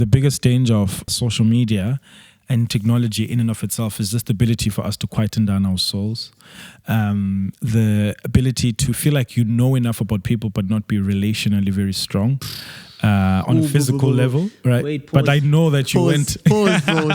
The biggest danger of social media and technology in and of itself is just the ability for us to quieten down our souls. The ability to feel like you know enough about people but not be relationally very strong. On a physical level, right? Wait, pause. But I know that you went... Pause, bro.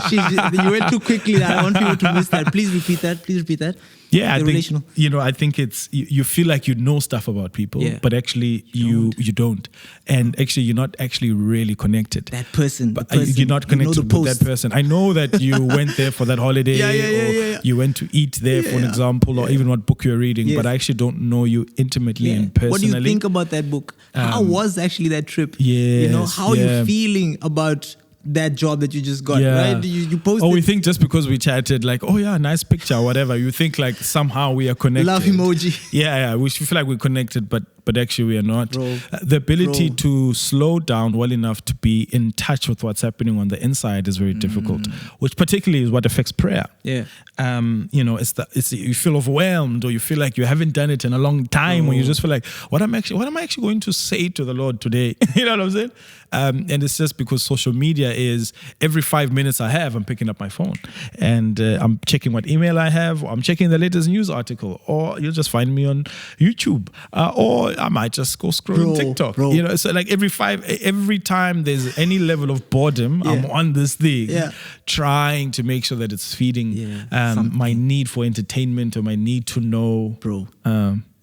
You went too quickly. I want people to miss that. Please repeat that. Yeah, I think, relational. I think it's, you feel like you know stuff about people, but actually you don't. And actually you're not actually really connected. That person. But you're not connected with that person. I know that you went there for that holiday or you went to eat there, for an example, or even what book you're reading, but I actually don't know you intimately and personally. What do you think about that book? How was actually that trip? Yes, how are you feeling about that job that you just got, right? You posted. Oh, we think just because we chatted, like, oh yeah, nice picture or whatever, you think like somehow we are connected. Love emoji. Yeah, we feel like we're connected, but actually we are not. The ability to slow down well enough to be in touch with what's happening on the inside is very difficult, which particularly is what affects prayer. Yeah. It's you feel overwhelmed, or you feel like you haven't done it in a long time, or you just feel like, what am I actually going to say to the Lord today? You know what I'm saying? And it's just because social media is every 5 minutes I have, I'm picking up my phone and I'm checking what email I have, or I'm checking the latest news article, or you'll just find me on YouTube, or I might just go scroll on TikTok. So like every time there's any level of boredom, I'm on this thing, trying to make sure that it's feeding my need for entertainment or my need to know.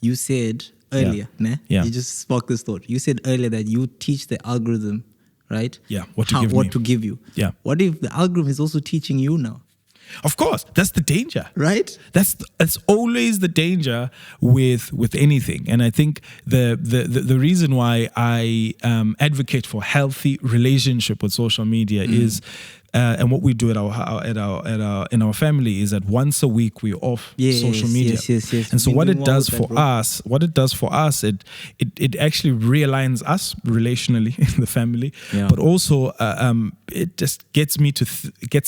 You said earlier, you just sparked this thought. You said earlier that you teach the algorithm, right? Yeah, what to give you. Yeah. What if the algorithm is also teaching you now? Of course, that's the danger, right? That's always the danger with anything, and I think the reason why I advocate for healthy relationship with social media is. And what we do in our family is that once a week we're off social media. Yes. And so what it does for us, it actually realigns us relationally in the family, but also it just gets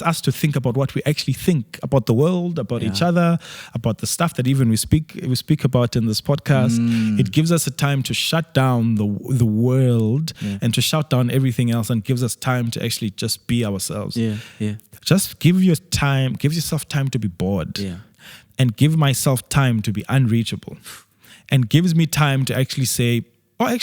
us to think about what we actually think about the world, about each other, about the stuff that even we speak about in this podcast. It gives us a time to shut down the world and to shut down everything else, and gives us time to actually just be ourselves. Just give yourself time to be bored, and give myself time to be unreachable, and gives me time to actually say, I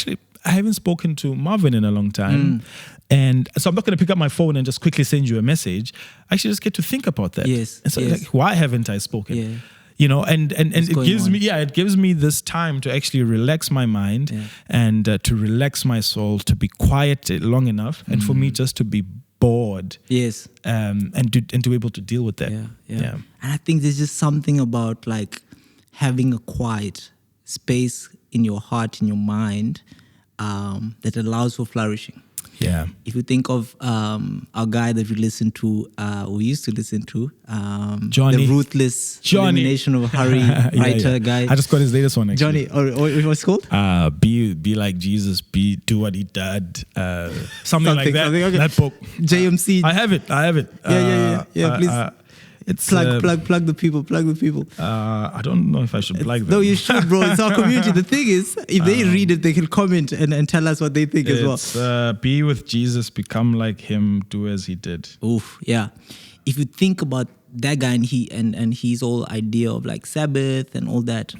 haven't spoken to Marvin in a long time, and so I'm not going to pick up my phone and just quickly send you a message. I should just get to think about that. And so like, why haven't I spoken? And it gives me this time to actually relax my mind and to relax my soul, to be quiet long enough, and for me just to be bored, and to be able to deal with that. And I think there's just something about like having a quiet space in your heart, in your mind, that allows for flourishing. If you think of our guy that we used to listen to, Johnny, the ruthless elimination of Harry writer guy. I just got his latest one actually. Johnny, or what's it called? Be like Jesus, do what he did. Something like that. Okay. That book. JMC. I have it. Yeah. Please. It's plug the people. I don't know if I should plug them. No, you should, bro. It's our community. The thing is, if they read it, they can comment and tell us what they think as well. Be with Jesus, become like him, do as he did. Oof, yeah. If you think about that guy and his whole idea of like Sabbath and all that,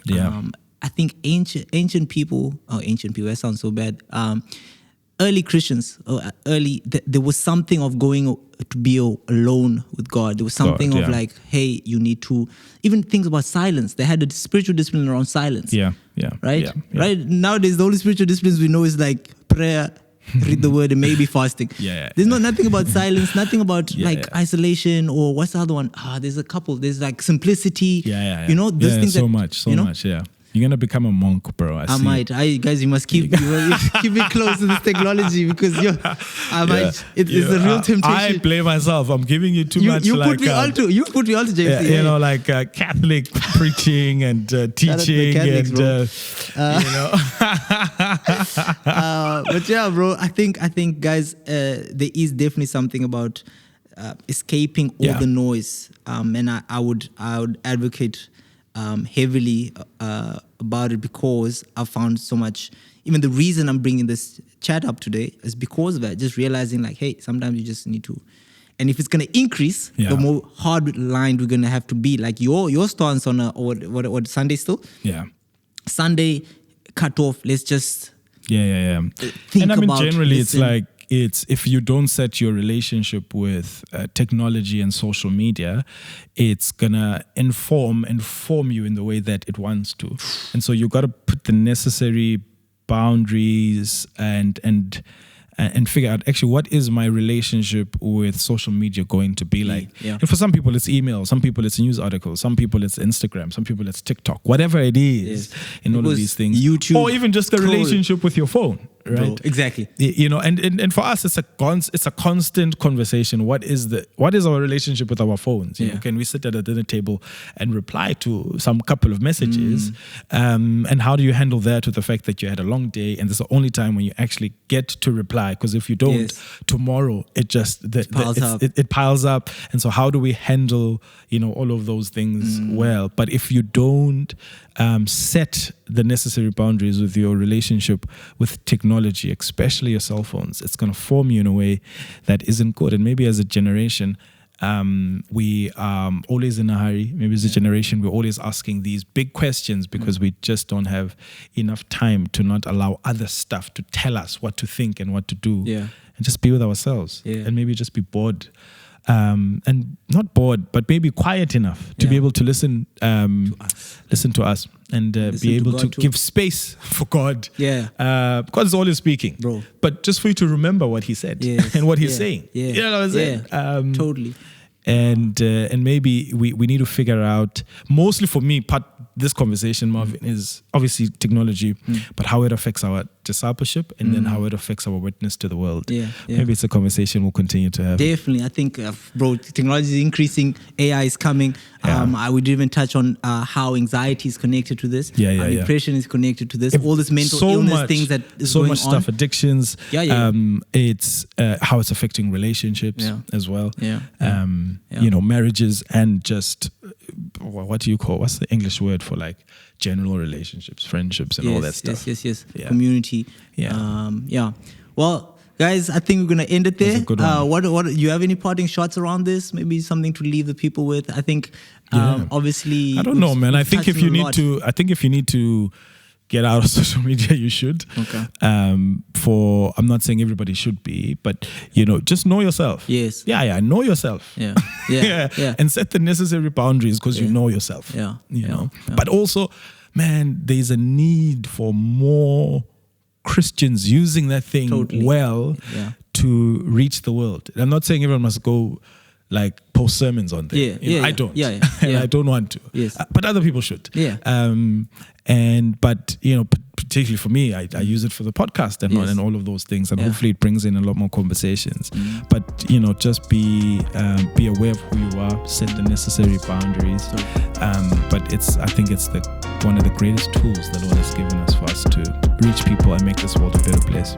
I think ancient people, that sounds so bad. Early Christians, there was something of going to be alone with God. There was something of like, hey, you need to, even things about silence. They had a spiritual discipline around silence. Right? Right? Nowadays, the only spiritual disciplines we know is like prayer, read the word, and maybe fasting. There's nothing about silence, nothing about isolation, or what's the other one? There's a couple. There's like simplicity. You know, those things so much. You're going to become a monk, bro. I might. Guys, you must keep me close to this technology, because it's a real temptation. I blame myself. I'm giving you too much. You put me onto JC. Catholic preaching and teaching Catholics, and but yeah, bro, I think guys, there is definitely something about escaping all the noise, and I would advocate heavily about it, because I found so much even the reason I'm bringing this chat up today is because of that. Just realizing like, hey, sometimes you just need to. And if it's going to increase, the more hard lined we're going to have to be. Like your stance on what Sunday still? Yeah. Sunday cut off. Let's just think and I mean, about generally, it's like, if you don't set your relationship with technology and social media, it's gonna inform you in the way that it wants to. And so you got to put the necessary boundaries and figure out actually what is my relationship with social media going to be like. And for some people it's email, some people it's news articles, some people it's Instagram, some people it's TikTok, whatever it is in all of these things, YouTube, or even just a relationship with your phone, right? Bro, exactly. You know, and for us it's a constant conversation. What is our relationship with our phones? You know, can we sit at a dinner table and reply to some couple of messages? And how do you handle that with the fact that you had a long day and this is the only time when you actually get to reply? Because if you don't, tomorrow it just it piles up. And so how do we handle, you know, all of those things well? But if you don't set the necessary boundaries with your relationship with technology, especially your cell phones, it's going to form you in a way that isn't good. And maybe as a generation, we are always in a hurry. Maybe as a generation, we're always asking these big questions because we just don't have enough time to not allow other stuff to tell us what to think and what to do. And just be with ourselves. And maybe just be bored. And not bored, but maybe quiet enough to be able to listen to us and be able to give space for God. God is always speaking, bro. But just for you to remember what He said and what He's saying. You know what I'm saying? Totally. And maybe we need to figure out, mostly for me, this conversation, Marvin, is obviously technology, but how it affects our discipleship and then how it affects our witness to the world. Maybe it's a conversation we'll continue to have. Definitely. I think, bro, technology is increasing, AI is coming. I would even touch on how anxiety is connected to this. Depression is connected to this. All this mental illness things that is so going much stuff, addictions. It's how it's affecting relationships as well. You know, marriages and just what do you call? What's the English word for like general relationships, friendships, and all that stuff? Community. Well, guys, I think we're gonna end it there. What you have any parting shots around this? Maybe something to leave the people with. I think obviously I don't know, man. I think if you need to get out of social media, you should. I'm not saying everybody should be, but you know, just know yourself. Know yourself. And set the necessary boundaries because you know yourself. You know. But also, man, there's a need for more Christians using that thing to reach the world. I'm not saying everyone must go like post sermons on there. I don't. And I don't want to. But other people should. But you know, particularly for me, I use it for the podcast and all of those things, and hopefully it brings in a lot more conversations. But you know, just be aware of who you are, set the necessary boundaries. But I think it's one of the greatest tools the Lord has given us for us to reach people and make this world a better place.